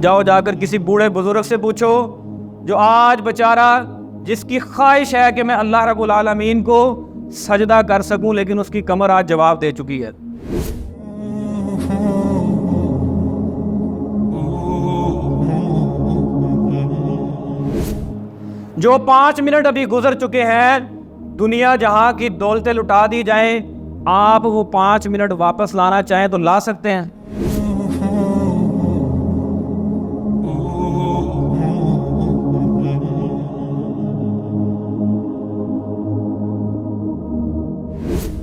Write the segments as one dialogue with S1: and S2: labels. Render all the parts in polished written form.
S1: جاؤ جا کر کسی بوڑھے بزرگ سے پوچھو جو آج بیچارہ جس کی خواہش ہے کہ میں اللہ رب العالمین کو سجدہ کر سکوں، لیکن اس کی کمر آج جواب دے چکی ہے۔ جو 5 منٹ ابھی گزر چکے ہیں، دنیا جہاں کی دولتیں لٹا دی جائیں، آپ وہ 5 منٹ واپس لانا چاہیں تو لا سکتے ہیں؟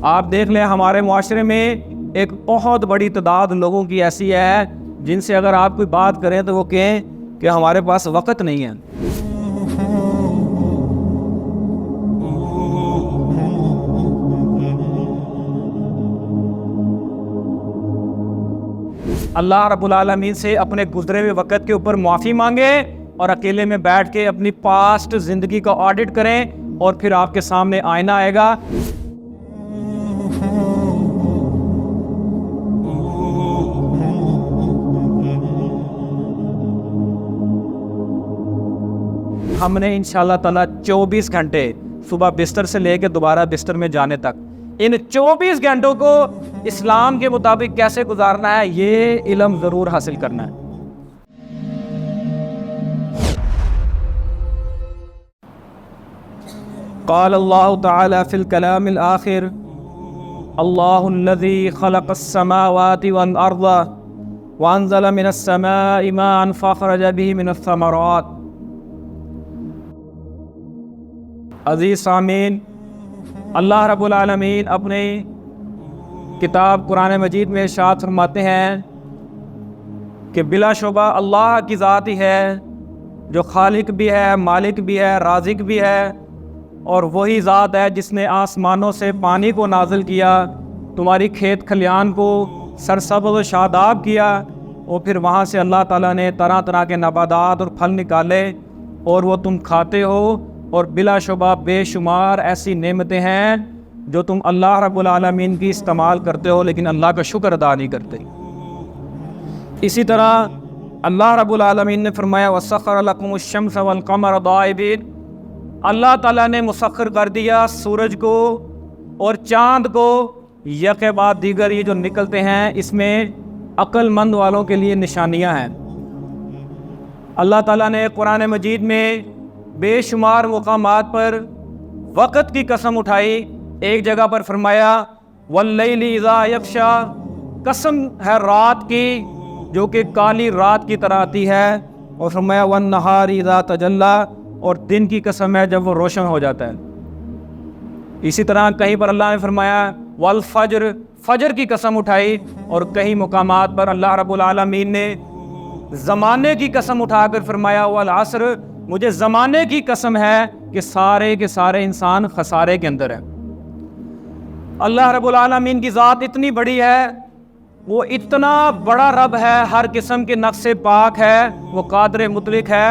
S1: آپ دیکھ لیں ہمارے معاشرے میں ایک بہت بڑی تعداد لوگوں کی ایسی ہے جن سے اگر آپ کوئی بات کریں تو وہ کہیں کہ ہمارے پاس وقت نہیں ہے۔ اللہ رب العالمین سے اپنے گزرے ہوئے وقت کے اوپر معافی مانگیں اور اکیلے میں بیٹھ کے اپنی پاسٹ زندگی کا آڈٹ کریں، اور پھر آپ کے سامنے آئینہ آئے گا۔ ہم نے انشاءاللہ تعالیٰ 24 گھنٹے صبح بستر سے لے کے دوبارہ بستر میں جانے تک، ان 24 گھنٹوں کو اسلام کے مطابق کیسے گزارنا ہے، یہ علم ضرور حاصل کرنا ہے۔ قال اللہ تعالی فی الکلام الآخر اللہ الذی خلق السماوات والارض وانزل من السماء ماء فاخرج به من الثمرات۔ عزیز سامعین، اللہ رب العالمین اپنے کتاب قرآن مجید میں ارشاد فرماتے ہیں کہ بلا شبہ اللہ کی ذات ہی ہے جو خالق بھی ہے، مالک بھی ہے، رازق بھی ہے، اور وہی ذات ہے جس نے آسمانوں سے پانی کو نازل کیا، تمہاری کھیت کھلیان کو سرسبز و شاداب کیا، اور پھر وہاں سے اللہ تعالیٰ نے طرح طرح کے نباتات اور پھل نکالے اور وہ تم کھاتے ہو، اور بلا شبہ بے شمار ایسی نعمتیں ہیں جو تم اللہ رب العالمین کی استعمال کرتے ہو لیکن اللہ کا شکر ادا نہیں کرتے۔ اسی طرح اللہ رب العالمین نے فرمایا وَسَخَّرَ لَكُمُ الشَّمْسَ وَالْقَمَرَ دَائِبِينَ، اللہ تعالیٰ نے مسخر کر دیا سورج کو اور چاند کو یکے بعد دیگر یہ جو نکلتے ہیں، اس میں عقل مند والوں کے لیے نشانیاں ہیں۔ اللہ تعالیٰ نے قرآن مجید میں بے شمار مقامات پر وقت کی قسم اٹھائی۔ ایک جگہ پر فرمایا وَاللَّيْلِ إِذَا يَغْشَى، قسم ہے رات کی جو کہ کالی رات کی طرح آتی ہے، اور فرمایا وَالنَّهَارِ إِذَا تَجَلَّى، اور دن کی قسم ہے جب وہ روشن ہو جاتا ہے۔ اسی طرح کہیں پر اللہ نے فرمایا وَالْفَجْرِ، فجر کی قسم اٹھائی، اور کئی مقامات پر اللہ رب العالمین نے زمانے کی قسم اٹھا کر فرمایا وَالْعَصْرِ، مجھے زمانے کی قسم ہے کہ سارے کے سارے انسان خسارے کے اندر ہیں۔ اللہ رب العالمین کی ذات اتنی بڑی ہے، وہ اتنا بڑا رب ہے، ہر قسم کے نقص سے پاک ہے، وہ قادر مطلق ہے،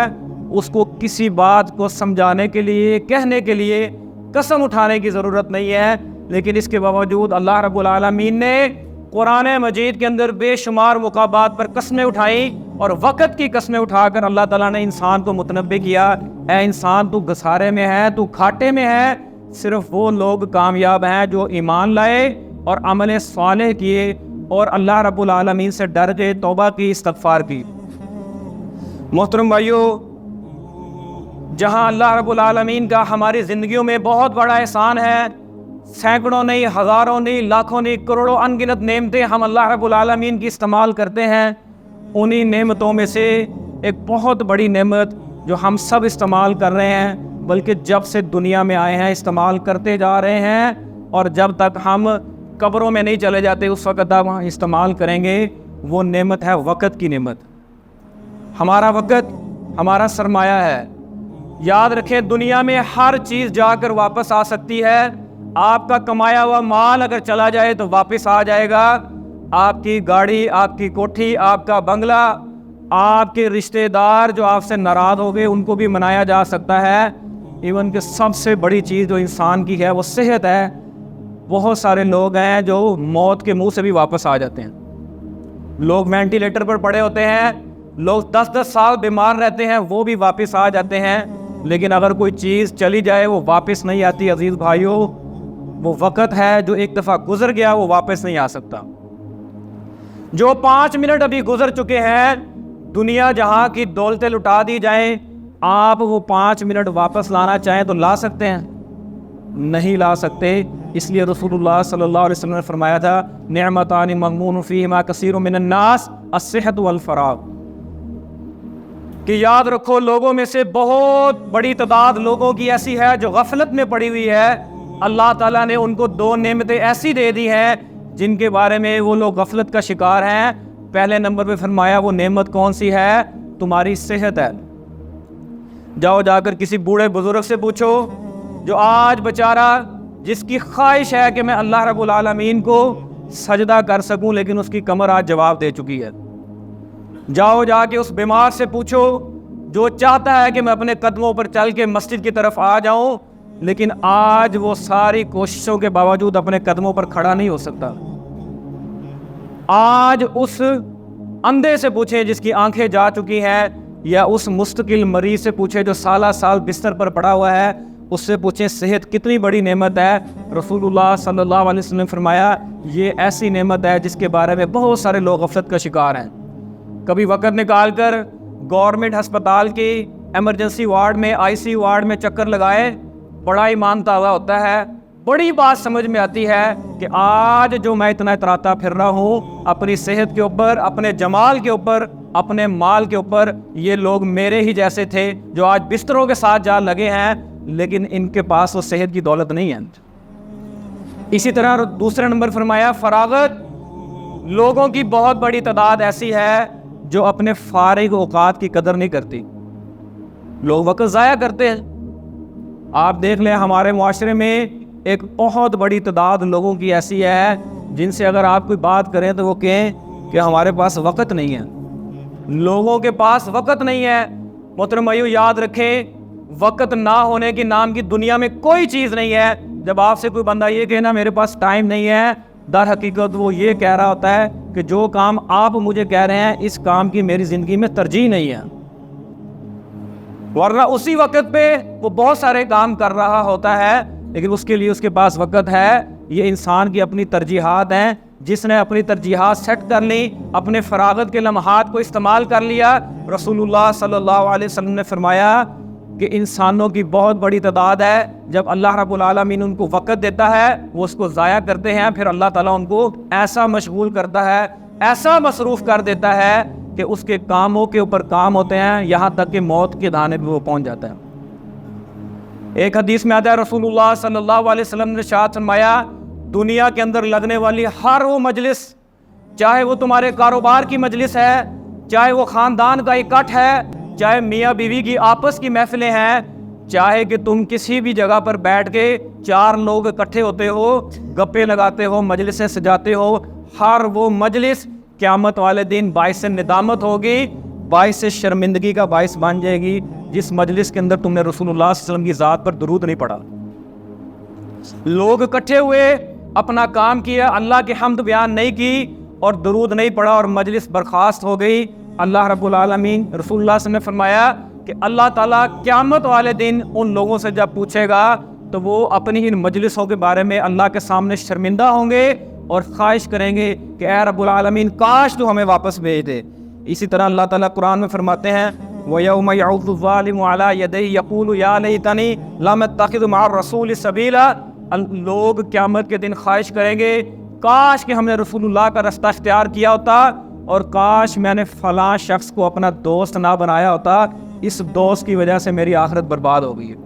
S1: اس کو کسی بات کو سمجھانے کے لیے، کہنے کے لیے قسم اٹھانے کی ضرورت نہیں ہے، لیکن اس کے باوجود اللہ رب العالمین نے قرآن مجید کے اندر بے شمار مقامات پر قسمیں اٹھائیں، اور وقت کی قسمیں اٹھا کر اللہ تعالیٰ نے انسان کو متنبہ کیا، اے انسان تو گھسارے میں ہے، تو گھاٹے میں ہے، صرف وہ لوگ کامیاب ہیں جو ایمان لائے اور عمل صالح کیے اور اللہ رب العالمین سے ڈر کے توبہ کی، استغفار کی۔ محترم بھائیو، جہاں اللہ رب العالمین کا ہماری زندگیوں میں بہت بڑا احسان ہے، سینکڑوں نہیں، ہزاروں نہیں، لاکھوں نہیں، کروڑوں ان گنت نعمتیں ہم اللہ رب العالمین کی استعمال کرتے ہیں، انہی نعمتوں میں سے ایک بہت بڑی نعمت جو ہم سب استعمال کر رہے ہیں، بلکہ جب سے دنیا میں آئے ہیں استعمال کرتے جا رہے ہیں، اور جب تک ہم قبروں میں نہیں چلے جاتے اس وقت تک ہم استعمال کریں گے، وہ نعمت ہے وقت کی نعمت۔ ہمارا وقت ہمارا سرمایہ ہے۔ یاد رکھیں دنیا میں ہر چیز جا کر واپس آ سکتی ہے، آپ کا کمایا ہوا مال اگر چلا جائے تو واپس آ جائے گا، آپ کی گاڑی، آپ کی کوٹھی، آپ کا بنگلہ، آپ کے رشتہ دار جو آپ سے ناراض ہو گئے ان کو بھی منایا جا سکتا ہے، ایون کہ سب سے بڑی چیز جو انسان کی ہے وہ صحت ہے۔ بہت سارے لوگ ہیں جو موت کے منہ سے بھی واپس آ جاتے ہیں، لوگ وینٹیلیٹر پر پڑے ہوتے ہیں، لوگ 10-10 سال بیمار رہتے ہیں، وہ بھی واپس آ جاتے ہیں، لیکن اگر کوئی چیز چلی جائے وہ واپس نہیں آتی۔ عزیز بھائیوں، وہ وقت ہے جو ایک دفعہ گزر گیا وہ واپس نہیں آ سکتا۔ جو 5 منٹ ابھی گزر چکے ہیں، دنیا جہاں کی دولتیں لٹا دی جائیں، آپ وہ 5 منٹ واپس لانا چاہیں تو لا سکتے ہیں؟ نہیں لا سکتے۔ اس لیے رسول اللہ صلی اللہ علیہ وسلم نے فرمایا تھا، نعمتان مغبون فیہما کثیر من الناس الصحت والفراغ، کہ یاد رکھو لوگوں میں سے بہت بڑی تعداد لوگوں کی ایسی ہے جو غفلت میں پڑی ہوئی ہے۔ اللہ تعالیٰ نے ان کو 2 نعمتیں ایسی دے دی ہیں جن کے بارے میں وہ لوگ غفلت کا شکار ہیں۔ پہلے نمبر پہ فرمایا وہ نعمت کون سی ہے؟ تمہاری صحت ہے۔ جاؤ جا کر کسی بوڑھے بزرگ سے پوچھو جو آج بیچارہ جس کی خواہش ہے کہ میں اللہ رب العالمین کو سجدہ کر سکوں، لیکن اس کی کمر آج جواب دے چکی ہے۔ جاؤ جا کے اس بیمار سے پوچھو جو چاہتا ہے کہ میں اپنے قدموں پر چل کے مسجد کی طرف آ جاؤں، لیکن آج وہ ساری کوششوں کے باوجود اپنے قدموں پر کھڑا نہیں ہو سکتا۔ آج اس اندھے سے پوچھیں جس کی آنکھیں جا چکی ہیں، یا اس مستقل مریض سے پوچھیں جو سالہ سال بستر پر پڑا ہوا ہے، اس سے پوچھیں صحت کتنی بڑی نعمت ہے۔ رسول اللہ صلی اللہ علیہ وسلم نے فرمایا یہ ایسی نعمت ہے جس کے بارے میں بہت سارے لوگ غفلت کا شکار ہیں۔ کبھی وقت نکال کر گورنمنٹ ہسپتال کی ایمرجنسی وارڈ میں، آئی سی وارڈ میں چکر لگائے، بڑا ایمان تازہ ہوتا ہے، بڑی بات سمجھ میں آتی ہے کہ آج جو میں اتنا اتراتا پھر رہا ہوں اپنی صحت کے اوپر، اپنے جمال کے اوپر، اپنے مال کے اوپر، یہ لوگ میرے ہی جیسے تھے جو آج بستروں کے ساتھ جا لگے ہیں، لیکن ان کے پاس وہ صحت کی دولت نہیں ہے۔ اسی طرح دوسرے نمبر فرمایا فراغت۔ لوگوں کی بہت بڑی تعداد ایسی ہے جو اپنے فارغ اوقات کی قدر نہیں کرتی، لوگ وقت ضائع کرتے ہیں۔ آپ دیکھ لیں ہمارے معاشرے میں ایک بہت بڑی تعداد لوگوں کی ایسی ہے جن سے اگر آپ کوئی بات کریں تو وہ کہیں کہ ہمارے پاس وقت نہیں ہے۔ لوگوں کے پاس وقت نہیں ہے۔ محترم بھائیو، یاد رکھیں وقت نہ ہونے کے نام کی دنیا میں کوئی چیز نہیں ہے۔ جب آپ سے کوئی بندہ یہ کہنا میرے پاس ٹائم نہیں ہے، در حقیقت وہ یہ کہہ رہا ہوتا ہے کہ جو کام آپ مجھے کہہ رہے ہیں اس کام کی میری زندگی میں ترجیح نہیں ہے، ورنہ اسی وقت پہ وہ بہت سارے کام کر رہا ہوتا ہے، لیکن اس کے لیے اس کے پاس وقت ہے۔ یہ انسان کی اپنی ترجیحات ہیں۔ جس نے اپنی ترجیحات سیٹ کر لی، اپنے فراغت کے لمحات کو استعمال کر لیا، رسول اللہ صلی اللہ علیہ وسلم نے فرمایا کہ انسانوں کی بہت بڑی تعداد ہے جب اللہ رب العالمین ان کو وقت دیتا ہے وہ اس کو ضائع کرتے ہیں، پھر اللہ تعالیٰ ان کو ایسا مشغول کرتا ہے، ایسا مصروف کر دیتا ہے کہ اس کے کاموں کے اوپر کام ہوتے ہیں، یہاں تک کہ موت کے دانے پہ وہ پہنچ جاتا ہے۔ ایک حدیث میں آتا ہے رسول اللہ صلی اللہ علیہ وسلم نے ارشاد فرمایا دنیا کے اندر لگنے والی ہر وہ مجلس، چاہے وہ تمہارے کاروبار کی مجلس ہے، چاہے وہ خاندان کا اکٹھ ہے، چاہے میاں بیوی کی آپس کی محفلیں ہیں، چاہے کہ تم کسی بھی جگہ پر بیٹھ کے 4 لوگ اکٹھے ہوتے ہو، گپے لگاتے ہو، مجلسیں سجاتے ہو، ہر وہ مجلس قیامت والے دن باعث ندامت ہوگی، باعث شرمندگی کا باعث بن جائے گی، جس مجلس کے اندر تم نے رسول اللہ صلی اللہ علیہ وسلم کی ذات پر درود نہیں پڑھا۔ لوگ اکٹھے ہوئے، اپنا کام کیا، اللہ کی حمد بیان نہیں کی اور درود نہیں پڑھا اور مجلس برخاست ہو گئی۔ اللہ رب العالمین، رسول اللہ صلی اللہ علیہ وسلم نے فرمایا کہ اللہ تعالیٰ قیامت والے دن ان لوگوں سے جب پوچھے گا تو وہ اپنی ان مجلسوں کے بارے میں اللہ کے سامنے شرمندہ ہوں گے اور خواہش کریں گے کہ اے رب العالمین کاش تو ہمیں واپس بھیج دے۔ اسی طرح اللہ تعالیٰ قرآن میں فرماتے ہیں وَيَوْمَ يَعُضُّ الظَّالِمُ عَلَىٰ يَدَيْهِ يَقُولُ يَا لَيْتَنِي لَمْ أَتَّخِذْ مَعَ الرَّسُولِ سَبِيلًا۔ لوگ قیامت کے دن خواہش کریں گے کاش کہ ہم نے رسول اللہ کا رستہ اختیار کیا ہوتا اور کاش میں نے فلاں شخص کو اپنا دوست نہ بنایا ہوتا، اس دوست کی وجہ سے میری آخرت برباد ہو گئی ہے۔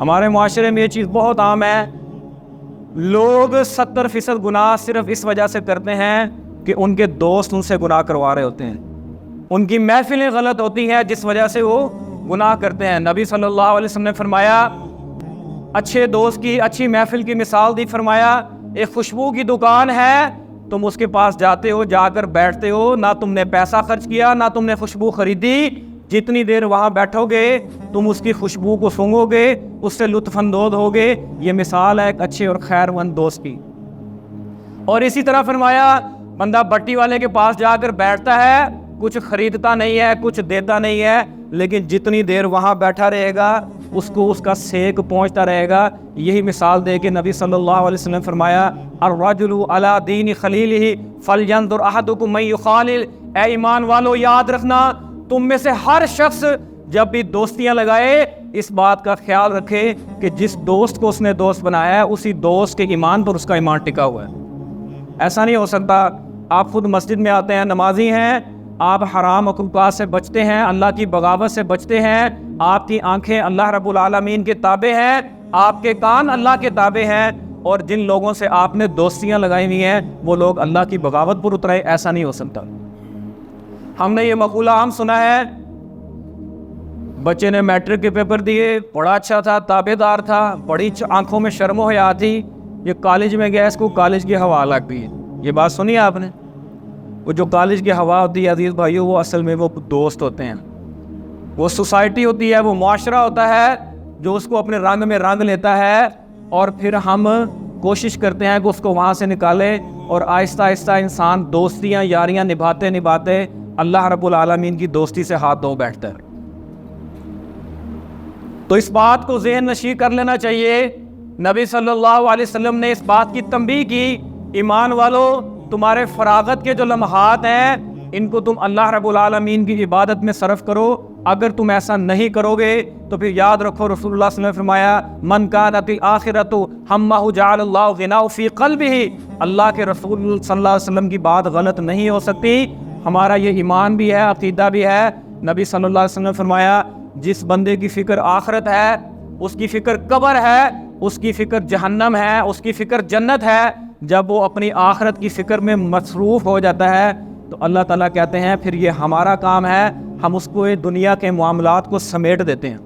S1: ہمارے معاشرے میں یہ چیز بہت عام ہے، لوگ 70% گناہ صرف اس وجہ سے کرتے ہیں کہ ان کے دوست ان سے گناہ کروا رہے ہوتے ہیں، ان کی محفلیں غلط ہوتی ہیں جس وجہ سے وہ گناہ کرتے ہیں۔ نبی صلی اللہ علیہ وسلم نے فرمایا اچھے دوست کی، اچھی محفل کی مثال دی، فرمایا ایک خوشبو کی دکان ہے، تم اس کے پاس جاتے ہو، جا کر بیٹھتے ہو، نہ تم نے پیسہ خرچ کیا نہ تم نے خوشبو خریدی، جتنی دیر وہاں بیٹھو گے تم اس کی خوشبو کو سونگو گے، اس سے لطف اندوز ہوگے۔ یہ مثال ہے ایک اچھے اور خیر مند دوست کی۔ اور اسی طرح فرمایا بندہ بٹی والے کے پاس جا کر بیٹھتا ہے، کچھ خریدتا نہیں ہے، کچھ دیتا نہیں ہے، لیکن جتنی دیر وہاں بیٹھا رہے گا اس کو اس کا سیک پہنچتا رہے گا۔ یہی مثال دے کے نبی صلی اللہ علیہ وسلم نے فرمایا الرجل علی دین خلیلہ فلینظر احدکم من یخالل۔ اے ایمان والو یاد رکھنا، تم میں سے ہر شخص جب بھی دوستیاں لگائے اس بات کا خیال رکھے کہ جس دوست کو اس نے دوست بنایا ہے اسی دوست کے ایمان پر اس کا ایمان ٹکا ہوا ہے۔ ایسا نہیں ہو سکتا آپ خود مسجد میں آتے ہیں، نمازی ہیں، آپ حرام عقوقات سے بچتے ہیں، اللہ کی بغاوت سے بچتے ہیں، آپ کی آنکھیں اللہ رب العالمین کے تابع ہیں، آپ کے کان اللہ کے تابع ہیں، اور جن لوگوں سے آپ نے دوستیاں لگائی ہوئی ہیں وہ لوگ اللہ کی بغاوت پر اترے، ایسا نہیں ہو سکتا۔ ہم نے یہ مقولہ عام سنا ہے، بچے نے میٹرک کے پیپر دیے، بڑا اچھا تھا، تابع دار تھا، بڑی آنکھوں میں شرم و حیا تھی، یہ کالج میں گیا، اس کو کالج کی ہوا لگ گئی۔ یہ بات سنی آپ نے؟ وہ جو کالج کی ہوا ہوتی ہے عزیز بھائیو، وہ اصل میں وہ دوست ہوتے ہیں، وہ سوسائٹی ہوتی ہے، وہ معاشرہ ہوتا ہے جو اس کو اپنے رنگ میں رنگ لیتا ہے، اور پھر ہم کوشش کرتے ہیں کہ اس کو وہاں سے نکالے، اور آہستہ آہستہ انسان دوستیاں یاریاں نبھاتے نبھاتے اللہ رب العالمین کی دوستی سے ہاتھ دھو بیٹھتا ہے۔ تو اس بات کو ذہن نشین کر لینا چاہیے۔ نبی صلی اللہ علیہ وسلم نے اس بات کی تنبیہ کی، ایمان والو تمہارے فراغت کے جو لمحات ہیں ان کو تم اللہ رب العالمین کی عبادت میں صرف کرو۔ اگر تم ایسا نہیں کرو گے تو پھر یاد رکھو رسول اللہ صلی اللہ علیہ وسلم نے فرمایا من کانت الآخرۃ ہمہ جعل اللہ غناہ فی قلبہ۔ اللہ کے رسول صلی اللہ علیہ وسلم کی بات غلط نہیں ہو سکتی، ہمارا یہ ایمان بھی ہے، عقیدہ بھی ہے۔ نبی صلی اللہ علیہ وسلم نے فرمایا جس بندے کی فکر آخرت ہے، اس کی فکر قبر ہے، اس کی فکر جہنم ہے، اس کی فکر جنت ہے، جب وہ اپنی آخرت کی فکر میں مصروف ہو جاتا ہے تو اللہ تعالیٰ کہتے ہیں پھر یہ ہمارا کام ہے، ہم اس کو دنیا کے معاملات کو سمیٹ دیتے ہیں۔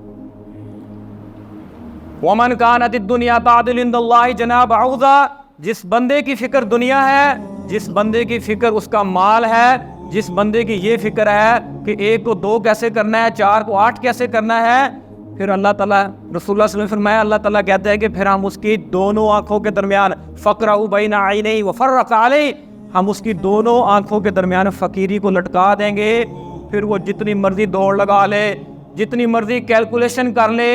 S1: وَمَنْ كَانَتِ الدُّنْيَا تَعْدِلُ عِنْدَ اللَّهِ جَنَاحَ بَعُوضَةٍ۔ جس بندے کی فکر دنیا ہے، جس بندے کی فکر اس کا مال ہے، جس بندے کی یہ فکر ہے کہ 1 کو 2 کیسے کرنا ہے، 4 کو 8 کیسے کرنا ہے، پھر اللہ تعالیٰ رسول اللہ صلی اللہ علیہ وسلم فرمایا اللہ تعالیٰ کہتے ہیں کہ پھر ہم اس کی دونوں آنکھوں کے درمیان فَقْرَعُ بَيْنَ عَيْنَيْهِ وَفَرَّقَ عَلَيْهِ، ہم اس کی دونوں آنکھوں کے درمیان فقیری کو لٹکا دیں گے، پھر وہ جتنی مرضی دوڑ لگا لے، جتنی مرضی کیلکولیشن کر لے،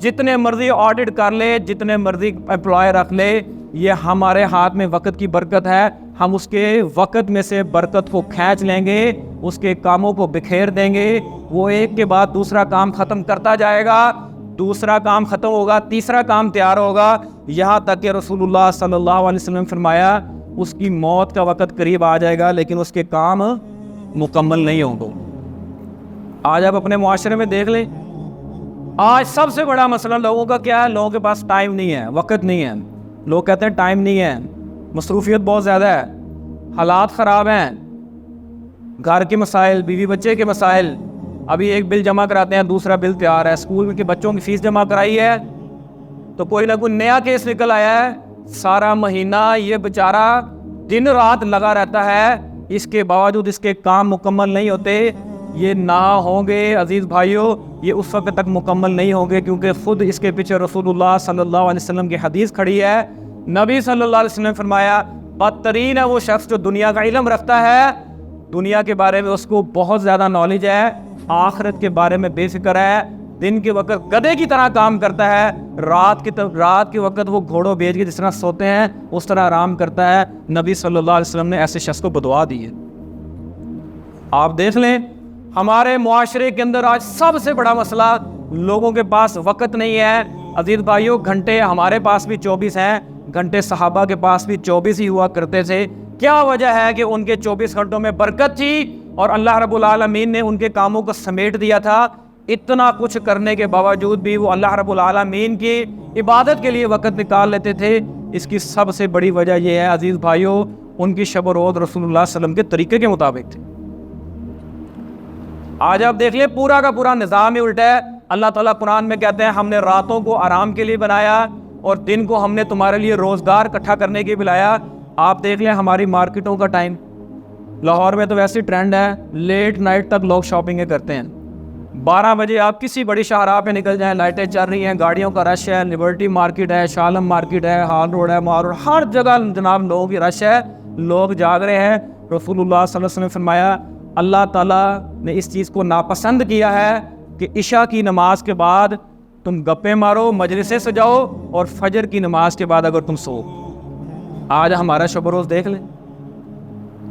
S1: جتنے مرضی آڈٹ کر لے، جتنے مرضی امپلائی رکھ لے، یہ ہمارے ہاتھ میں وقت کی برکت ہے، ہم اس کے وقت میں سے برکت کو کھینچ لیں گے، اس کے کاموں کو بکھیر دیں گے، وہ ایک کے بعد دوسرا کام ختم کرتا جائے گا، دوسرا کام ختم ہوگا، تیسرا کام تیار ہوگا، یہاں تک کہ رسول اللہ صلی اللہ علیہ وسلم نے فرمایا اس کی موت کا وقت قریب آ جائے گا لیکن اس کے کام مکمل نہیں ہوں گے۔ آج آپ اپنے معاشرے میں دیکھ لیں، آج سب سے بڑا مسئلہ لوگوں کا کیا ہے؟ لوگوں کے پاس ٹائم نہیں ہے، وقت نہیں ہے۔ لوگ کہتے ہیں ٹائم نہیں ہے، مصروفیت بہت زیادہ ہے، حالات خراب ہیں، گھر کے مسائل، بیوی بچے کے مسائل، ابھی ایک بل جمع کراتے ہیں دوسرا بل تیار ہے، اسکول کے بچوں کی فیس جمع کرائی ہے تو کوئی نہ کوئی نیا کیس نکل آیا ہے، سارا مہینہ یہ بیچارہ دن رات لگا رہتا ہے، اس کے باوجود اس کے کام مکمل نہیں ہوتے۔ یہ نہ ہوں گے عزیز بھائیوں، یہ اس وقت تک مکمل نہیں ہوں گے کیونکہ خود اس کے پیچھے رسول اللہ صلی اللہ علیہ وسلم کی حدیث کھڑی ہے۔ نبی صلی اللہ علیہ وسلم نے فرمایا بدترین ہے وہ شخص جو دنیا کا علم رکھتا ہے، دنیا کے بارے میں اس کو بہت زیادہ نالج ہے، آخرت کے بارے میں بے فکر ہے، دن کے وقت گدھے کی طرح کام کرتا ہے، رات کے وقت وہ گھوڑوں بیچ کے جس طرح سوتے ہیں اس طرح آرام کرتا ہے۔ نبی صلی اللہ علیہ وسلم نے ایسے شخص کو بدعا دی ہے۔ آپ دیکھ لیں ہمارے معاشرے کے اندر آج سب سے بڑا مسئلہ لوگوں کے پاس وقت نہیں ہے۔ عزیز بھائیوں، گھنٹے ہمارے پاس بھی 24 ہیں، گھنٹے صحابہ کے پاس بھی 24 ہی ہوا کرتے تھے۔ کیا وجہ ہے کہ ان کے 24 گھنٹوں میں برکت تھی اور اللہ رب العالمین نے ان کے کاموں کو سمیٹ دیا تھا۔ اتنا کچھ کرنے کے باوجود بھی وہ اللہ رب العالمین کی عبادت کے لیے وقت نکال لیتے تھے۔ اس کی سب سے بڑی وجہ یہ ہے عزیز بھائیوں، ان کی شب و روز رسول اللہ صلی اللہ علیہ وسلم کے طریقے کے مطابق تھی۔ آج آپ دیکھ لیں پورا کا پورا نظام ہی الٹا ہے۔ اللہ تعالیٰ قرآن میں کہتے ہیں ہم نے راتوں کو آرام کے لیے بنایا اور دن کو ہم نے تمہارے لیے روزگار اکٹھا کرنے کے لیے بلایا۔ آپ دیکھ لیں ہماری مارکیٹوں کا ٹائم، لاہور میں تو ویسی ٹرینڈ ہے لیٹ نائٹ تک لوگ شاپنگیں کرتے ہیں۔ 12 بجے آپ کسی بڑی شاہراہ پہ نکل جائیں، لائٹیں چل رہی ہیں، گاڑیوں کا رش ہے، لبرٹی مارکیٹ ہے، شالم مارکیٹ ہے، ہال روڈ ہے، مال روڈ، ہر جگہ جناب لوگوں کی رش ہے، لوگ جاگ رہے ہیں۔ رسول اللہ صلی اللہ علیہ وسلم نے فرمایا اللہ تعالیٰ نے اس چیز کو ناپسند کیا ہے کہ عشاء کی نماز کے بعد تم گپے مارو، مجلسیں سجاؤ، اور فجر کی نماز کے بعد اگر تم سو۔ آج ہمارا شب و روز دیکھ لیں،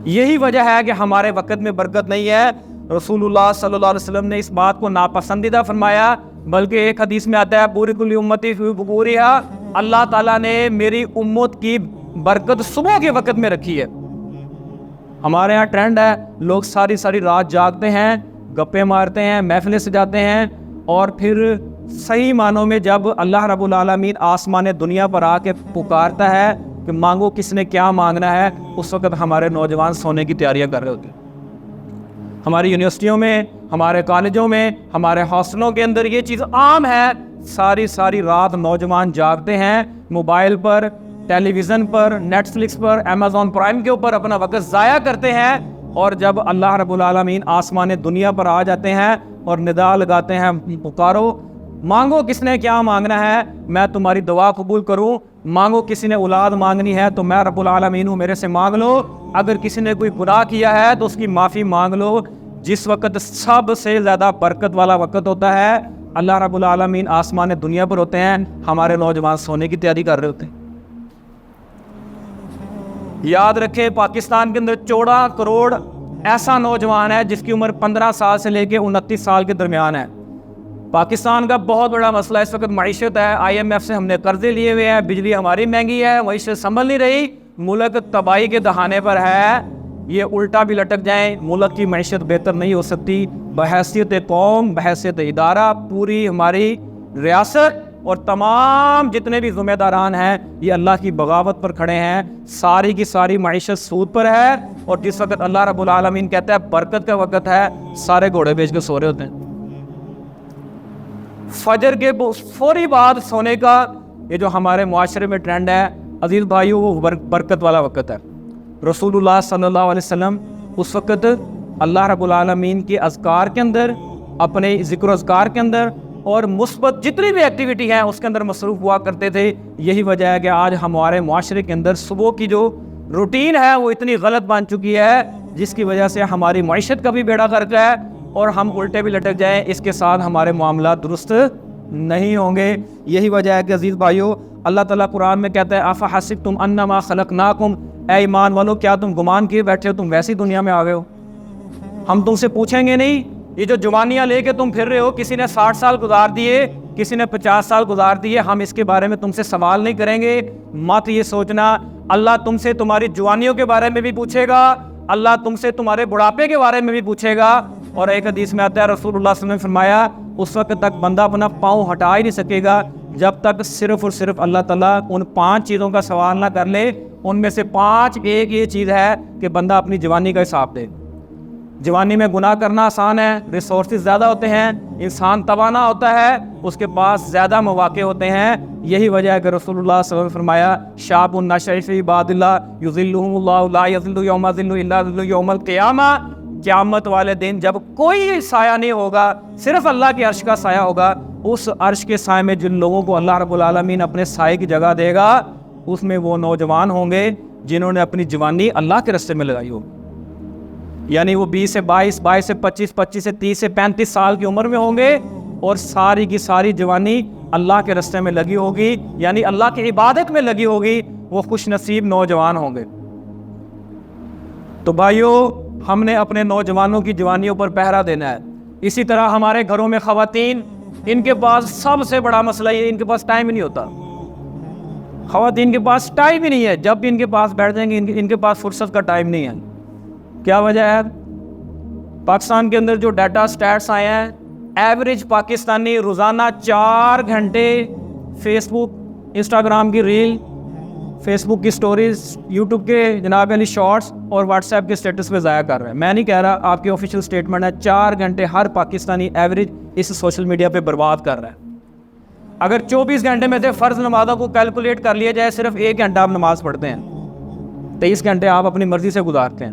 S1: یہی وجہ ہے کہ ہمارے وقت میں برکت نہیں ہے۔ رسول اللہ صلی اللہ علیہ وسلم نے اس بات کو ناپسندیدہ فرمایا، بلکہ ایک حدیث میں آتا ہے بورک لامتی فی بکورہا، اللہ تعالیٰ نے میری امت کی برکت صبح کے وقت میں رکھی ہے۔ ہمارے یہاں ٹرینڈ ہے، لوگ ساری ساری رات جاگتے ہیں، گپے مارتے ہیں، محفلیں سجاتے ہیں، اور پھر صحیح معنوں میں جب اللہ رب العالمین آسمان دنیا پر آ کے پکارتا ہے کہ مانگو کس نے کیا مانگنا ہے، اس وقت ہمارے نوجوان سونے کی تیاریاں کر رہے ہوتے ہیں۔ ہماری یونیورسٹیوں میں، ہمارے کالجوں میں، ہمارے ہاسٹلوں کے اندر یہ چیز عام ہے، ساری ساری رات نوجوان جاگتے ہیں، موبائل پر، ٹیلی ویژن پر، نیٹ فلکس پر، امیزون پرائم کے اوپر اپنا وقت ضائع کرتے ہیں، اور جب اللہ رب العالمین آسمان دنیا پر آ جاتے ہیں اور ندا لگاتے ہیں پکارو، مانگو کس نے کیا مانگنا ہے، میں تمہاری دعا قبول کروں، مانگو کسی نے اولاد مانگنی ہے تو میں رب العالمین ہوں، میرے سے مانگ لو، اگر کسی نے کوئی گناہ کیا ہے تو اس کی معافی مانگ لو۔ جس وقت سب سے زیادہ برکت والا وقت ہوتا ہے، اللہ رب العالمین آسمان دنیا پر ہوتے ہیں، ہمارے نوجوان سونے کی تیاری کر رہے ہوتے ہیں۔ یاد رکھیں، پاکستان کے اندر 14 کروڑ ایسا نوجوان ہے جس کی عمر 15 سال سے لے کے 29 سال کے درمیان ہے۔ پاکستان کا بہت بڑا مسئلہ اس وقت معیشت ہے، IMF سے ہم نے قرضے لیے ہوئے ہیں، بجلی ہماری مہنگی ہے، معیشت سنبھل نہیں رہی، ملک تباہی کے دہانے پر ہے۔ یہ الٹا بھی لٹک جائیں، ملک کی معیشت بہتر نہیں ہو سکتی۔ بحیثیت قوم، بحیثیت ادارہ، پوری ہماری ریاست اور تمام جتنے بھی ذمہ داران ہیں، یہ اللہ کی بغاوت پر کھڑے ہیں، ساری کی ساری معیشت سود پر ہے، اور جس وقت اللہ رب العالمین کہتا ہے برکت کا وقت ہے، سارے گھوڑے بیچ کے سو رہے ہوتے ہیں۔ فجر کے فوری بعد سونے کا یہ جو ہمارے معاشرے میں ٹرینڈ ہے عزیز بھائیو، وہ برکت والا وقت ہے۔ رسول اللہ صلی اللہ علیہ وسلم اس وقت اللہ رب العالمین کے اذکار کے اندر، اپنے ذکر و اذکار کے اندر، اور مثبت جتنی بھی ایکٹیویٹی ہیں اس کے اندر مصروف ہوا کرتے تھے۔ یہی وجہ ہے کہ آج ہمارے معاشرے کے اندر صبح کی جو روٹین ہے وہ اتنی غلط بن چکی ہے، جس کی وجہ سے ہماری معیشت کا بھی بیڑا غرق ہے، اور ہم الٹے بھی لٹک جائیں، اس کے ساتھ ہمارے معاملات درست نہیں ہوں گے۔ یہی وجہ ہے کہ عزیز بھائیو، اللہ تعالیٰ قرآن میں کہتا ہے افحسبتم انما خلقناکم، اے ایمان والو کیا تم گمان کیے بیٹھے ہو تم ویسی دنیا میں آ گئے ہو؟ ہم تم سے پوچھیں گے نہیں؟ یہ جو جوانیاں لے کے تم پھر رہے ہو، کسی نے 60 سال گزار دیے، کسی نے 50 سال گزار دیے، ہم اس کے بارے میں تم سے سوال نہیں کریں گے۔ مت یہ سوچنا، اللہ تم سے تمہاری جوانیوں کے بارے میں بھی پوچھے گا، اللہ تم سے تمہارے بڑھاپے کے بارے میں بھی پوچھے گا۔ اور ایک حدیث میں آتا ہے، رسول اللہ صلی اللہ علیہ وسلم نے فرمایا اس وقت تک بندہ اپنا پاؤں ہٹا ہی نہیں سکے گا جب تک صرف اور صرف اللہ تعالیٰ ان 5 چیزوں کا سوال نہ کر لے۔ ان میں سے 5 ایک یہ چیز ہے کہ بندہ اپنی جوانی کا حساب دے۔ جوانی میں گناہ کرنا آسان ہے، ریسورسز زیادہ ہوتے ہیں، انسان توانا ہوتا ہے، اس کے پاس زیادہ مواقع ہوتے ہیں۔ یہی وجہ ہے کہ رسول اللہ صلی اللہ علیہ وسلم نے فرمایا شاب نشأ فی عباد اللہ یظلہ اللہ لا یظل یوم ظل الا ظل یوم القیامہ، قیامت والے دن جب کوئی سایہ نہیں ہوگا، صرف اللہ کے عرش کا سایہ ہوگا، اس عرش کے سائے میں جن لوگوں کو اللہ رب العالمین اپنے سائے کی جگہ دے گا، اس میں وہ نوجوان ہوں گے جنہوں نے اپنی جوانی اللہ کے راستے میں لگائی ہوگی۔ یعنی وہ 20 سے 22، 22 سے 25، 25 سے 30 سے 35 سال کی عمر میں ہوں گے، اور ساری کی ساری جوانی اللہ کے راستے میں لگی ہوگی، یعنی اللہ کی عبادت میں لگی ہوگی۔ وہ خوش نصیب نوجوان ہوں گے۔ تو بھائیو، ہم نے اپنے نوجوانوں کی جوانیوں پر پہرا دینا ہے۔ اسی طرح ہمارے گھروں میں خواتین، ان کے پاس سب سے بڑا مسئلہ یہ ان کے پاس ٹائم ہی نہیں ہوتا۔ خواتین کے پاس ٹائم ہی نہیں ہے، جب بھی ان کے پاس بیٹھ جائیں گے ان کے پاس فرصت کا ٹائم نہیں ہے۔ کیا وجہ ہے؟ پاکستان کے اندر جو ڈیٹا سٹیٹس آئے ہیں، ایوریج پاکستانی روزانہ 4 گھنٹے فیس بک، انسٹاگرام کی ریل، فیس بک کی سٹوریز، یوٹیوب کے جناب علی شارٹس اور واٹس ایپ کے سٹیٹس پہ ضائع کر رہے ہیں۔ میں نہیں کہہ رہا، آپ کی آفیشیل سٹیٹمنٹ ہے، 4 گھنٹے ہر پاکستانی ایوریج اس سوشل میڈیا پہ برباد کر رہا ہے۔ اگر 24 گھنٹے میں سے فرض نمازوں کو کیلکولیٹ کر لیا جائے، صرف 1 گھنٹہ آپ نماز پڑھتے ہیں، 23 گھنٹے آپ اپنی مرضی سے گزارتے ہیں۔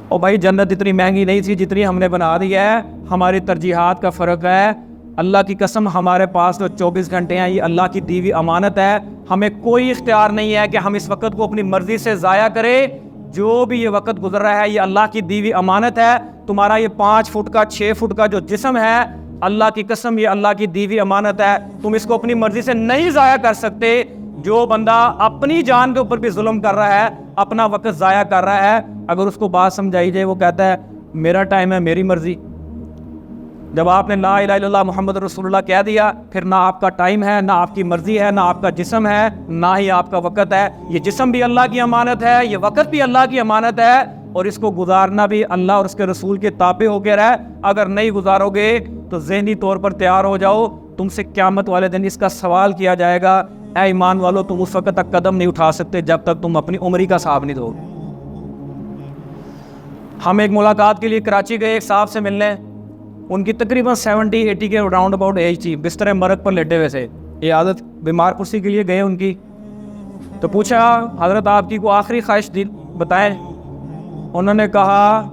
S1: اور بھائی، جنت اتنی مہنگی نہیں تھی جتنی ہم نے بنا دی ہے، ہماری ترجیحات کا فرق ہے۔ اللہ کی قسم، ہمارے پاس جو 24 گھنٹے ہیں یہ اللہ کی دی ہوئی امانت ہے، ہمیں کوئی اختیار نہیں ہے کہ ہم اس وقت کو اپنی مرضی سے ضائع کریں۔ جو بھی یہ وقت گزر رہا ہے یہ اللہ کی دی ہوئی امانت ہے. تمہارا یہ 5 فٹ کا 6 فٹ کا جو جسم ہے, اللہ کی قسم یہ اللہ کی دی ہوئی امانت ہے, تم اس کو اپنی مرضی سے نہیں ضائع کر سکتے. جو بندہ اپنی جان کے اوپر بھی ظلم کر رہا ہے, اپنا وقت ضائع کر رہا ہے, اگر اس کو بات سمجھائی جائے وہ کہتا ہے میرا ٹائم ہے, میری مرضی. جب آپ نے لا الہ الا اللہ محمد رسول اللہ کہہ دیا, پھر نہ آپ کا ٹائم ہے, نہ آپ کی مرضی ہے, نہ آپ کا جسم ہے, نہ ہی آپ کا وقت ہے. یہ جسم بھی اللہ کی امانت ہے, یہ وقت بھی اللہ کی امانت ہے, اور اس کو گزارنا بھی اللہ اور اس کے رسول کے تابع ہو کے رہے. اگر نہیں گزارو گے تو ذہنی طور پر تیار ہو جاؤ, تم سے قیامت والے دن اس کا سوال کیا جائے گا. اے ایمان والو, تم اس وقت تک قدم نہیں اٹھا سکتے جب تک تم اپنی عمری کا حساب نہیں دو. ہم ایک ملاقات کے لیے کراچی گئے, ایک صاحب سے ملنے. ان کی تقریباً 70-80 کے راؤنڈ اباؤٹ ایج تھی, بستر مرگ پر لیٹے ہوئے تھے. یہ عادت بیمار کرسی کے لیے گئے ان کی. تو پوچھا حضرت آپ کی کوئی آخری خواہش بتائیں. انہوں نے کہا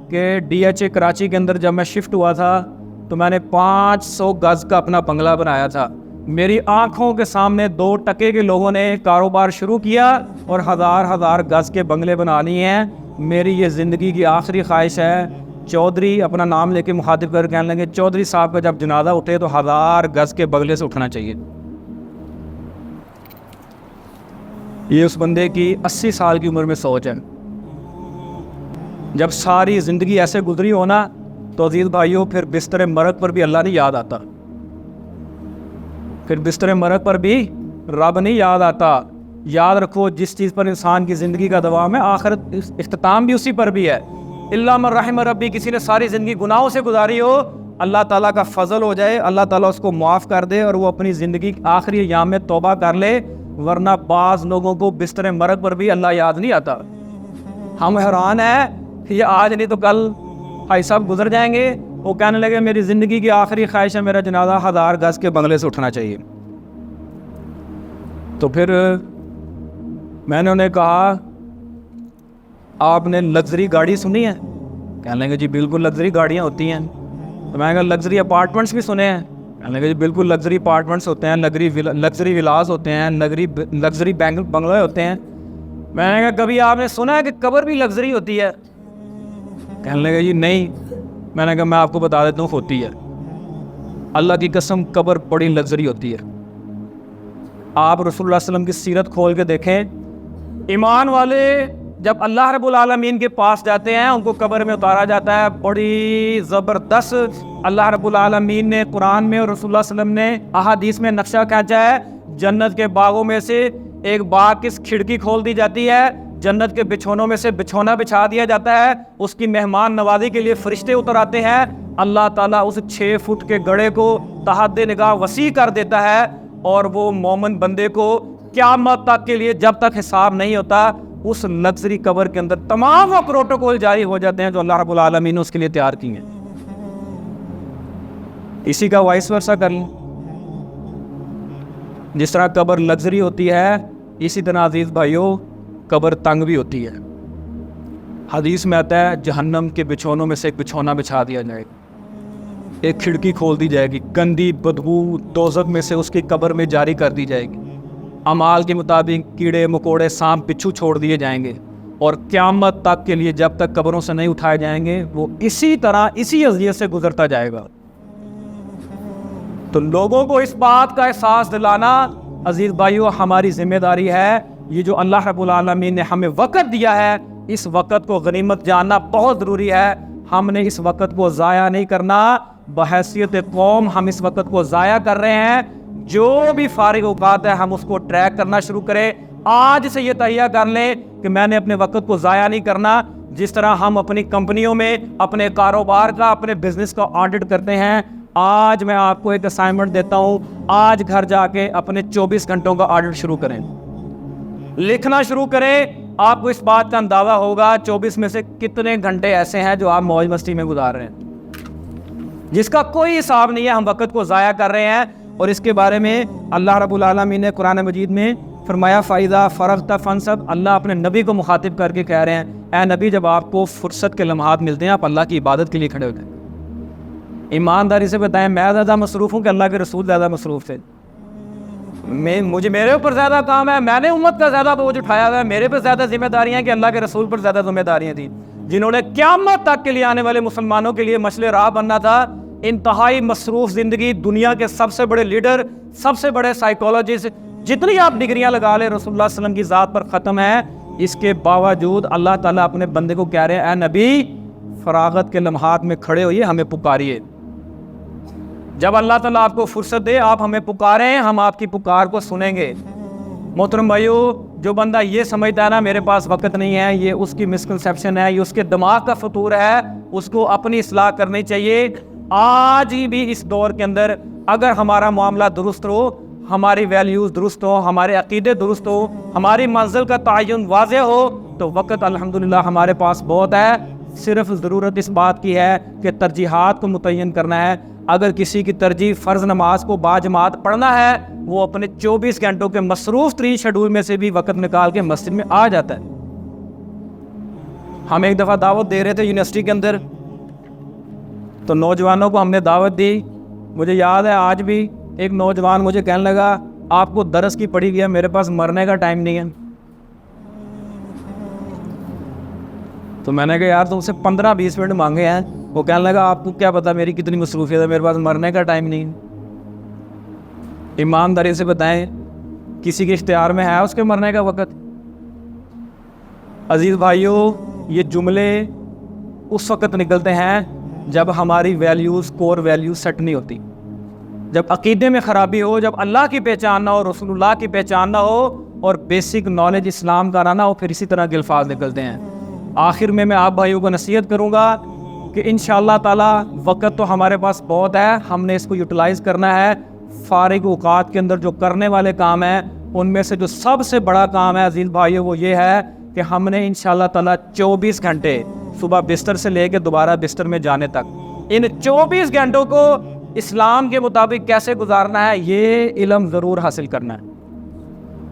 S1: کہ DHA کراچی کے اندر جب میں شفٹ ہوا تھا تو میں نے 500 گز کا اپنا بنگلہ بنایا تھا. میری آنکھوں کے سامنے 2 ٹکے کے لوگوں نے کاروبار شروع کیا اور ہزار گز کے بنگلے بنا لیے ہیں. میری یہ زندگی کی آخری خواہش ہے. چودھری اپنا نام لے کے مخاطب کر کہنے لگے چودھری صاحب کا جب جنازہ اٹھے تو 1000 گز کے بنگلے سے اٹھنا چاہیے. یہ اس بندے کی 80 سال کی عمر میں سوچ ہے. جب ساری زندگی ایسے گزری ہونا تو عزیز بھائیوں پھر بستر مرگ پر بھی اللہ نہیں یاد آتا, پھر بستر مرگ پر بھی رب نہیں یاد آتا. یاد رکھو جس چیز پر انسان کی زندگی کا دوام ہے آخرت اختتام بھی اسی پر بھی ہے. اللہ من رحم ربی, کسی نے ساری زندگی گناہوں سے گزاری ہو, اللہ تعالیٰ کا فضل ہو جائے, اللہ تعالیٰ اس کو معاف کر دے اور وہ اپنی زندگی آخری ایام میں توبہ کر لے. ورنہ بعض لوگوں کو بستر مرگ پر بھی اللہ یاد نہیں آتا. ہم حیران ہیں, یہ آج نہیں تو کل بھائی صاحب گزر جائیں گے. وہ کہنے لگے میری زندگی کی آخری خواہش ہے میرا جنازہ 1000 گز کے بنگلے سے اٹھنا چاہیے. تو پھر میں نے انہیں کہا آپ نے لگژری گاڑی سنی ہے؟ کہنے لگے جی بالکل لگژری گاڑیاں ہوتی ہیں. تو میں نے کہا لگژری اپارٹمنٹس بھی سنے ہیں؟ کہنے لگے جی بالکل لگژری اپارٹمنٹس ہوتے ہیں, لگژری ولاز ہوتے ہیں, لگژری بنگلے ہوتے ہیں. میں نے کہا کبھی آپ نے سنا ہے کہ قبر بھی لگژری ہوتی ہے؟ کہنے لگے جی نہیں. میں نے کہا میں آپ کو بتا دیتا ہوں ہوتی ہے. اللہ کی قسم قبر بڑی لگژری ہوتی ہے. آپ رسول اللہ علیہ وسلم کی سیرت کھول کے دیکھیں, ایمان والے جب اللہ رب العالمین کے پاس جاتے ہیں ان کو قبر میں اتارا جاتا ہے. بڑی زبردست اللہ رب العالمین نے قرآن میں اور رسول اللہ علیہ وسلم نے احادیث میں نقشہ کھینچا ہے. جنت کے باغوں میں سے ایک باغ کی کھڑکی کھول دی جاتی ہے, جنت کے بچھونوں میں سے بچھونا بچھا دیا جاتا ہے, اس کی مہمان نوازی کے لیے فرشتے اتر آتے ہیں. اللہ تعالیٰ اس 6 فٹ کے گڑھے کو تحت نگاہ وسیع کر دیتا ہے اور وہ مومن بندے کو قیامت تک کے لیے جب تک حساب نہیں ہوتا اس لگژری قبر کے اندر تمام وہ پروٹوکول جاری ہو جاتے ہیں جو اللہ رب العالمین نے اس کے لیے تیار کی ہیں. اسی کا وائس ورثہ کر لیں. جس طرح قبر لگژری ہوتی ہے اسی طرح عزیز بھائیوں قبر تنگ بھی ہوتی ہے. حدیث میں آتا ہے جہنم کے بچھونوں میں سے ایک بچھونا بچھا دیا جائے گا, ایک کھڑکی کھول دی جائے گی, گندی بدبو دوزخ میں سے اس کی قبر میں جاری کر دی جائے گی. اعمال کے مطابق کیڑے مکوڑے سانپ بچھو چھوڑ دیے جائیں گے اور قیامت تک کے لیے جب تک قبروں سے نہیں اٹھائے جائیں گے وہ اسی طرح اسی اذیت سے گزرتا جائے گا. تو لوگوں کو اس بات کا احساس دلانا عزیز بھائیو ہماری ذمہ داری ہے. یہ جو اللہ رب العالمین نے ہمیں وقت دیا ہے اس وقت کو غنیمت جاننا بہت ضروری ہے. ہم نے اس وقت کو ضائع نہیں کرنا. بحیثیت قوم ہم اس وقت کو ضائع کر رہے ہیں. جو بھی فارغ اوقات ہے ہم اس کو ٹریک کرنا شروع کریں. آج سے یہ تہیہ کر لیں کہ میں نے اپنے وقت کو ضائع نہیں کرنا. جس طرح ہم اپنی کمپنیوں میں اپنے کاروبار کا اپنے بزنس کا آڈٹ کرتے ہیں, آج میں آپ کو ایک اسائنمنٹ دیتا ہوں, آج گھر جا کے اپنے 24 گھنٹوں کا آڈٹ شروع کریں, لکھنا شروع کریں. آپ کو اس بات کا اندازہ ہوگا 24 میں سے کتنے گھنٹے ایسے ہیں جو آپ موج مستی میں گزار رہے ہیں جس کا کوئی حساب نہیں ہے. ہم وقت کو ضائع کر رہے ہیں اور اس کے بارے میں اللہ رب العالمین نے قرآن مجید میں فرمایا فَإِذَا فَرَغْتَ فَانْصَبْ. اللہ اپنے نبی کو مخاطب کر کے کہہ رہے ہیں اے نبی جب آپ کو فرصت کے لمحات ملتے ہیں آپ اللہ کی عبادت کے لیے کھڑے ہو جائیں. ایمانداری سے بتائیں میں زیادہ مصروف ہوں کہ اللہ کے رسول زیادہ مصروف تھے؟ مجھے میرے اوپر زیادہ کام ہے, میں نے امت کا زیادہ بوجھ اٹھایا ہوا ہے, میرے پہ زیادہ ذمہ داریاں ہیں کہ اللہ کے رسول پر زیادہ ذمہ داریاں تھیں, جنہوں نے قیامت تک کے لیے آنے والے مسلمانوں کے لیے مشعل راہ بننا تھا. انتہائی مصروف زندگی, دنیا کے سب سے بڑے لیڈر, سب سے بڑے سائیکولوجسٹ, جتنی آپ ڈگریاں لگا لیں رسول اللہ صلی اللہ علیہ وسلم کی ذات پر ختم ہے. اس کے باوجود اللہ تعالیٰ اپنے بندے کو کہہ رہے ہیں, اے نبی فراغت کے لمحات میں کھڑے ہوئیے, ہمیں پکاریے. جب اللہ تعالیٰ آپ کو فرصت دے آپ ہمیں پکاریں, ہم آپ کی پکار کو سنیں گے. محترم بھائیو, جو بندہ یہ سمجھتا ہے نا میرے پاس وقت نہیں ہے, یہ اس کی مسکنسیپشن ہے, یہ اس کے دماغ کا فطور ہے, اس کو اپنی اصلاح کرنی چاہیے. آج ہی بھی اس دور کے اندر اگر ہمارا معاملہ درست ہو, ہماری ویلیوز درست ہو, ہمارے عقیدے درست ہو, ہماری منزل کا تعین واضح ہو, تو وقت الحمدللہ ہمارے پاس بہت ہے. صرف ضرورت اس بات کی ہے کہ ترجیحات کو متعین کرنا ہے. اگر کسی کی ترجیح فرض نماز کو باجماعت پڑھنا ہے, وہ اپنے 24 گھنٹوں کے مصروف ترین شیڈول میں سے بھی وقت نکال کے مسجد میں آ جاتا ہے. ہم ایک دفعہ دعوت دے رہے تھے یونیورسٹی کے اندر, تو نوجوانوں کو ہم نے دعوت دی. مجھے یاد ہے آج بھی, ایک نوجوان مجھے کہنے لگا آپ کو درس کی پڑھی گیا, میرے پاس مرنے کا ٹائم نہیں ہے. تو میں نے کہا یار تم سے 15-20 منٹ مانگے ہیں. وہ کہنے لگا آپ کو کیا پتا میری کتنی مصروفیت ہے, میرے پاس مرنے کا ٹائم نہیں ہے. ایمانداری سے بتائیں کسی کے اختیار میں ہے اس کے مرنے کا وقت؟ عزیز بھائیوں, یہ جملے اس وقت نکلتے ہیں جب ہماری ویلیوز, کور ویلیوز سیٹ نہیں ہوتی, جب عقیدے میں خرابی ہو, جب اللہ کی پہچان نہ ہو, رسول اللہ کی پہچان نہ ہو, اور بیسک نالج اسلام کا نہ ہو, پھر اسی طرح کے الفاظ نکلتے ہیں. آخر میں آپ بھائیوں کو نصیحت کروں گا کہ انشاءاللہ تعالی وقت تو ہمارے پاس بہت ہے, ہم نے اس کو یوٹیلائز کرنا ہے. فارغ اوقات کے اندر جو کرنے والے کام ہیں, ان میں سے جو سب سے بڑا کام ہے عزیز بھائیوں وہ یہ ہے کہ ہم نے انشاءاللہ تعالی 24 گھنٹے صبح بستر سے لے کے دوبارہ بستر میں جانے تک, ان 24 گھنٹوں کو اسلام کے مطابق کیسے گزارنا ہے, یہ علم ضرور حاصل کرنا ہے.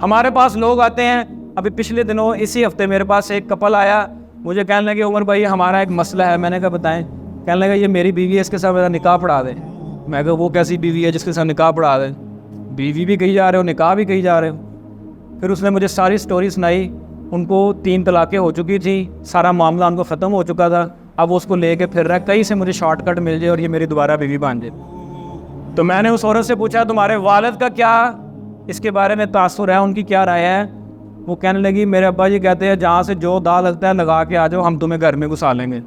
S1: ہمارے پاس لوگ آتے ہیں, ابھی پچھلے دنوں اسی ہفتے میرے پاس ایک کپل آیا, مجھے کہنے لگے عمر بھائی ہمارا ایک مسئلہ ہے. میں نے کہا بتائیں. کہنے لگا یہ میری بیوی ہے, اس کے ساتھ میرا نکاح پڑھا دے. میں کہا وہ کیسی بیوی ہے جس کے ساتھ نکاح پڑھا دے؟ بیوی بھی کہی جا رہے ہو, نکاح بھی کہی جا رہے ہو. پھر اس نے مجھے ساری سٹوری سنائی. ان کو 3 طلاقیں ہو چکی تھیں, سارا معاملہ ان کو ختم ہو چکا تھا, اب وہ اس کو لے کے پھر رہا ہے کہیں سے مجھے شارٹ کٹ مل جائے اور یہ میری دوبارہ بیوی بن جائے. تو میں نے اس عورت سے پوچھا تمہارے والد کا کیا اس کے بارے میں تاثر ہے, ان کی کیا رائے ہے؟ وہ کہنے لگی میرے ابا جی کہتے ہیں جہاں سے جو دا لگتا ہے لگا کے آ جاؤ, ہم تمہیں گھر میں گھسا لیں گے.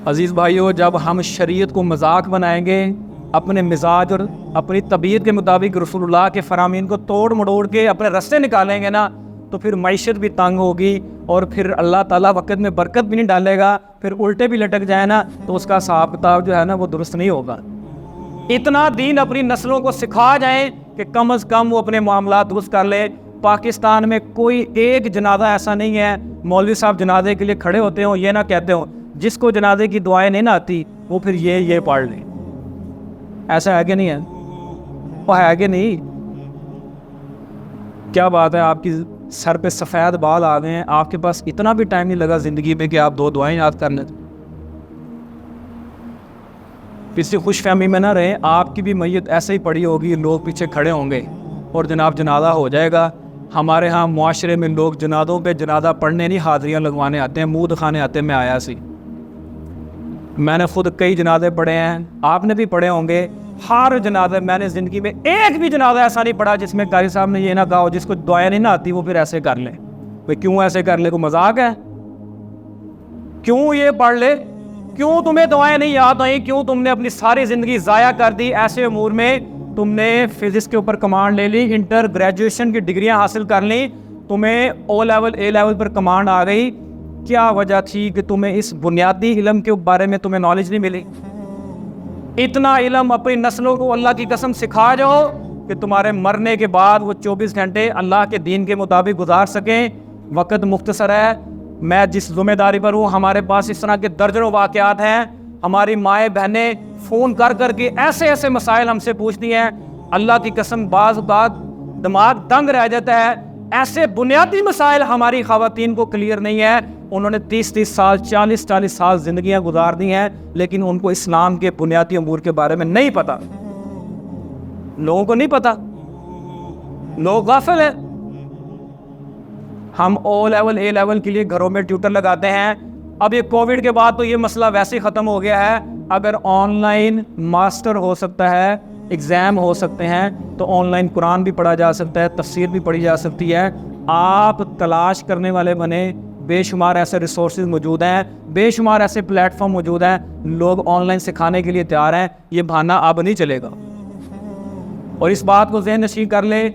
S1: عزیز بھائیو, جب ہم شریعت کو مذاق بنائیں گے, اپنے مزاج اور اپنی طبیعت کے مطابق رسول اللہ کے فرامین کو توڑ مڑوڑ کے اپنے رستے نکالیں گے نا, تو پھر معیشت بھی تنگ ہوگی, اور پھر اللہ تعالیٰ وقت میں برکت بھی نہیں ڈالے گا. پھر الٹے بھی لٹک جائے نا, تو اس کا حساب کتاب جو ہے نا وہ درست نہیں ہوگا. اتنا دین اپنی نسلوں کو سکھا جائیں کہ کم از کم وہ اپنے معاملات درست کر لے. پاکستان میں کوئی ایک جنازہ ایسا نہیں ہے مولوی صاحب جنازے کے لیے کھڑے ہوتے ہوں یہ نہ کہتے ہوں جس کو جنازے کی دعائیں نہیں نہ آتی وہ پھر یہ پڑھ لیں. ایسا ہے کہ نہیں ہے؟ وہ ہے کہ نہیں؟ کیا بات ہے, آپ کی سر پہ سفید بال آ گئے ہیں, آپ کے پاس اتنا بھی ٹائم نہیں لگا زندگی میں کہ آپ 2 دعائیں یاد کر لیں. کسی خوش فہمی میں نہ رہیں, آپ کی بھی میت ایسے ہی پڑی ہوگی, لوگ پیچھے کھڑے ہوں گے اور جناب جنازہ ہو جائے گا. ہمارے ہاں معاشرے میں لوگ جنازوں پہ جنازہ پڑھنے نہیں حاضریاں لگوانے آتے ہیں, منہ دکھانے آتے ہیں میں آیا سی. میں نے خود کئی جنازے پڑھے ہیں, آپ نے بھی پڑھے ہوں گے. ہر جنازے میں نے زندگی میں ایک بھی جنازہ ایسا نہیں پڑھا جس میں قاری صاحب نے یہ نہ کہا جس کو دعائیں نہیں نہ آتی وہ پھر ایسے کر لے. بھائی کیوں ایسے کر لے, کو مذاق ہے؟ کیوں یہ پڑھ لے؟ کیوں تمہیں دعائیں نہیں یاد آئیں؟ کیوں تم نے اپنی ساری زندگی ضائع کر دی ایسے امور میں؟ تم نے فزکس کے اوپر کمانڈ لے لی, انٹر گریجویشن کی ڈگریاں حاصل کر لیں, تمہیں او لیول اے لیول پر کمانڈ آ گئی. کیا وجہ تھی کہ تمہیں اس بنیادی علم کے بارے میں تمہیں نالج نہیں ملی؟ اتنا علم اپنی نسلوں کو اللہ کی قسم سکھا جاؤ کہ تمہارے مرنے کے بعد وہ 24 گھنٹے اللہ کے دین کے مطابق گزار سکیں. وقت مختصر ہے. میں جس ذمہ داری پر ہوں, ہمارے پاس اس طرح کے درجنوں واقعات ہیں. ہماری مائیں بہنیں فون کر کر کے ایسے مسائل ہم سے پوچھتی ہیں, اللہ کی قسم بعض اوقات دماغ دنگ رہ جاتا ہے. ایسے بنیادی مسائل ہماری خواتین کو کلیئر نہیں ہے. انہوں نے 30 سال 40 سال زندگیاں گزار دی ہیں, لیکن ان کو اسلام کے بنیادی امور کے بارے میں نہیں پتا. لوگوں کو نہیں پتا. لوگ غافل ہیں. ہم او لیول اے لیول کے لیے گھروں میں ٹیوٹر لگاتے ہیں. اب یہ کووڈ کے بعد تو یہ مسئلہ ویسے ہی ختم ہو گیا ہے. اگر آن لائن ماسٹر ہو سکتا ہے, ایگزام ہو سکتے ہیں, تو آن لائن قرآن بھی پڑھا جا سکتا ہے, تفسیر بھی پڑھی جا سکتی ہے. آپ تلاش کرنے والے بنے, بے شمار ایسے ریسورسز موجود ہیں, بے شمار ایسے پلیٹ فارم موجود ہیں, لوگ آن لائن سکھانے کے لیے تیار ہیں. یہ بہانہ اب نہیں چلے گا. اور اس بات کو ذہن نشین کر لیں,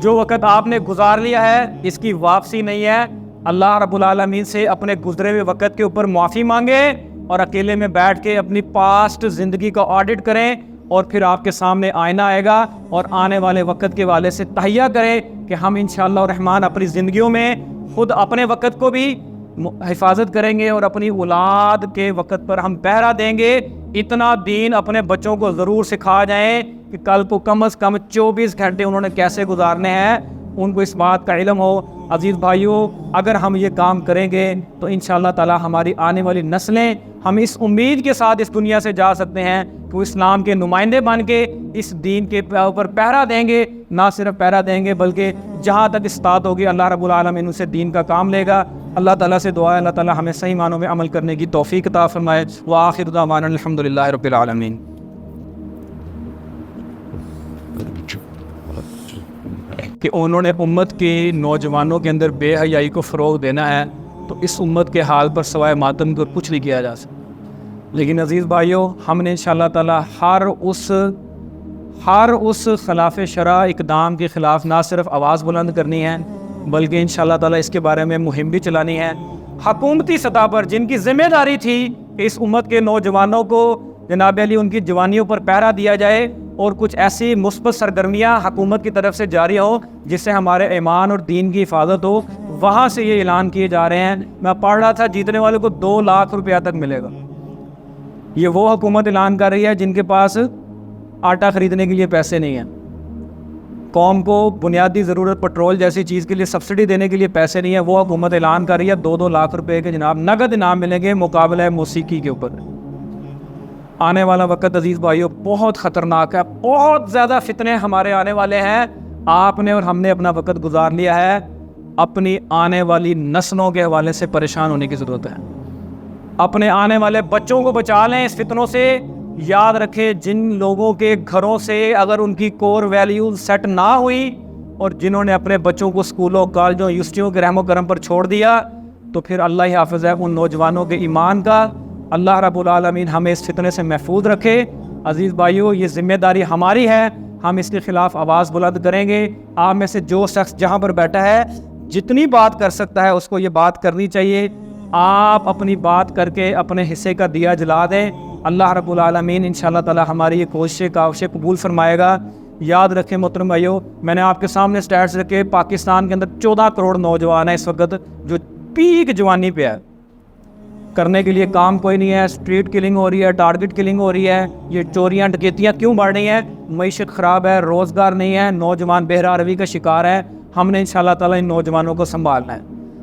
S1: جو وقت آپ نے گزار لیا ہے اس کی واپسی نہیں ہے. اللہ رب العالمین سے اپنے گزرے ہوئے وقت کے اوپر معافی مانگے اور اکیلے میں بیٹھ کے اپنی پاسٹ زندگی کا آڈٹ کریں, اور پھر آپ کے سامنے آئینہ آئے گا اور آنے والے وقت کے حوالے سے تہیہ کریں کہ ہم انشاءاللہ الرحمن اپنی زندگیوں میں خود اپنے وقت کو بھی حفاظت کریں گے اور اپنی اولاد کے وقت پر ہم پہرا دیں گے. اتنا دین اپنے بچوں کو ضرور سکھا جائیں کہ کل کو کم از کم 24 گھنٹے انہوں نے کیسے گزارنے ہیں, ان کو اس بات کا علم ہو. عزیز بھائیوں, اگر ہم یہ کام کریں گے تو انشاءاللہ تعالی ہماری آنے والی نسلیں, ہم اس امید کے ساتھ اس دنیا سے جا سکتے ہیں کہ وہ اسلام کے نمائندے بن کے اس دین کے اوپر پہرا دیں گے. نہ صرف پہرا دیں گے بلکہ جہاں تک استطاعت ہوگی اللہ رب العالمین ان سے دین کا کام لے گا. اللہ تعالیٰ سے دعا ہے اللہ تعالیٰ ہمیں صحیح معنوں میں عمل کرنے کی توفیق عطا فرمائے. وآخر دعوانا الحمدللہ رب العالمین. کہ انہوں نے امت کے نوجوانوں کے اندر بے حیائی کو فروغ دینا ہے, تو اس امت کے حال پر سوائے ماتم کو کچھ نہیں کیا جا سکتا. لیکن عزیز بھائیوں, ہم نے انشاءاللہ تعالی ہر اس خلاف شرع اقدام کے خلاف نہ صرف آواز بلند کرنی ہے بلکہ انشاءاللہ تعالی اس کے بارے میں مہم بھی چلانی ہے. حکومتی سطح پر جن کی ذمہ داری تھی کہ اس امت کے نوجوانوں کو جناب علی ان کی جوانیوں پر پہرا دیا جائے اور کچھ ایسی مثبت سرگرمیاں حکومت کی طرف سے جاری ہوں جس سے ہمارے ایمان اور دین کی حفاظت ہو, وہاں سے یہ اعلان کیے جا رہے ہیں. میں پڑھ رہا تھا جیتنے والے کو 2 لاکھ روپیہ تک ملے گا. یہ وہ حکومت اعلان کر رہی ہے جن کے پاس آٹا خریدنے کے لیے پیسے نہیں ہیں, قوم کو بنیادی ضرورت پٹرول جیسی چیز کے لیے سبسڈی دینے کے لیے پیسے نہیں ہیں. وہ حکومت اعلان کر رہی ہے 2-2 لاکھ روپے کے جناب نقد انعام ملیں گے مقابلہ موسیقی کے اوپر. آنے والا وقت عزیز بھائیوں بہت خطرناک ہے, بہت زیادہ فتنے ہمارے آنے والے ہیں. آپ نے اور ہم نے اپنا وقت گزار لیا ہے, اپنی آنے والی نسلوں کے حوالے سے پریشان ہونے کی ضرورت ہے. اپنے آنے والے بچوں کو بچا لیں اس فتنوں سے. یاد رکھیں جن لوگوں کے گھروں سے اگر ان کی کور ویلیوز سیٹ نہ ہوئی اور جنہوں نے اپنے بچوں کو اسکولوں کالجوں یونیورسٹیوں کے رحم و کرم پر چھوڑ دیا, تو پھر اللہ ہی حافظ ہے ان نوجوانوں کے ایمان کا. اللہ رب العالمین ہمیں اس فتنے سے محفوظ رکھے. عزیز بھائیوں, یہ ذمہ داری ہماری ہے, ہم اس کے خلاف آواز بلند کریں گے. آپ میں سے جو شخص جہاں پر بیٹھا ہے جتنی بات کر سکتا ہے اس کو یہ بات کرنی چاہیے. آپ اپنی بات کر کے اپنے حصے کا دیا جلا دیں. اللہ رب العالمین انشاءاللہ تعالی ہماری یہ کوششیں قبول فرمائے گا. یاد رکھیں محترم بھائیوں, میں نے آپ کے سامنے سٹیٹس رکھے, پاکستان کے اندر 14 کروڑ نوجوان ہیں اس وقت جو پیک جوانی پہ ہے. کرنے کے لیے کام کوئی نہیں ہے, اسٹریٹ کلنگ ہو رہی ہے, ٹارگٹ کلنگ ہو رہی ہے, یہ چوریاں ڈکیتیاں کیوں بڑھ رہی ہیں؟ معیشت خراب ہے, روزگار نہیں ہے, نوجوان بہرا روی کا شکار ہے. ہم نے انشاءاللہ تعالی ان نوجوانوں کو سنبھالنا ہے.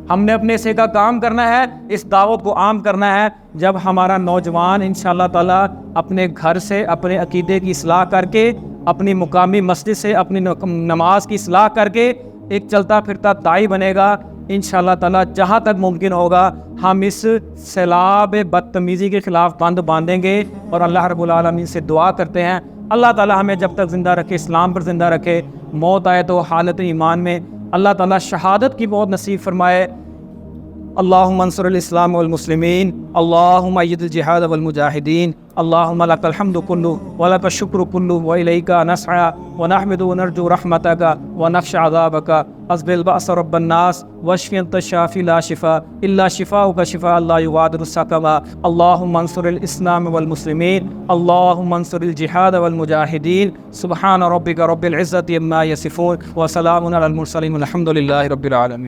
S1: ہم نے اپنے حصے کا کام کرنا ہے, اس دعوت کو عام کرنا ہے. جب ہمارا نوجوان انشاءاللہ تعالی اپنے گھر سے اپنے عقیدے کی اصلاح کر کے, اپنی مقامی مسجد سے اپنی نماز کی اصلاح کر کے ایک چلتا پھرتا داعی بنے گا, انشاءاللہ تعالی جہاں تک ممکن ہوگا ہم اس سیلاب بدتمیزی کے خلاف بند باندھیں گے. اور اللہ رب العالمین سے دعا کرتے ہیں اللہ تعالی ہمیں جب تک زندہ رکھے, اسلام پر زندہ رکھے. موت آئے تو حالت ایمان میں اللہ تعالی شہادت کی موت نصیب فرمائے. اللہم انصر الاسلام والمسلمین, اللہم اید الجہاد والمجاہدین, اللہم لک الحمد کلو ولک الشکر کلو والیک نسعی ونحمد ونرجو رحمتک ونخشى عذابک. حسبنا البأس رب الناس واشف انت الشافی لا شفاء الا شفاؤک شفاء لا یغادر سقما. اللہم انصر الاسلام والمسلمین, اللہم انصر الجہاد والمجاہدین. سبحان ربک رب العزة عما یصفون وسلام علی المرسلین والحمد للہ رب العالمین.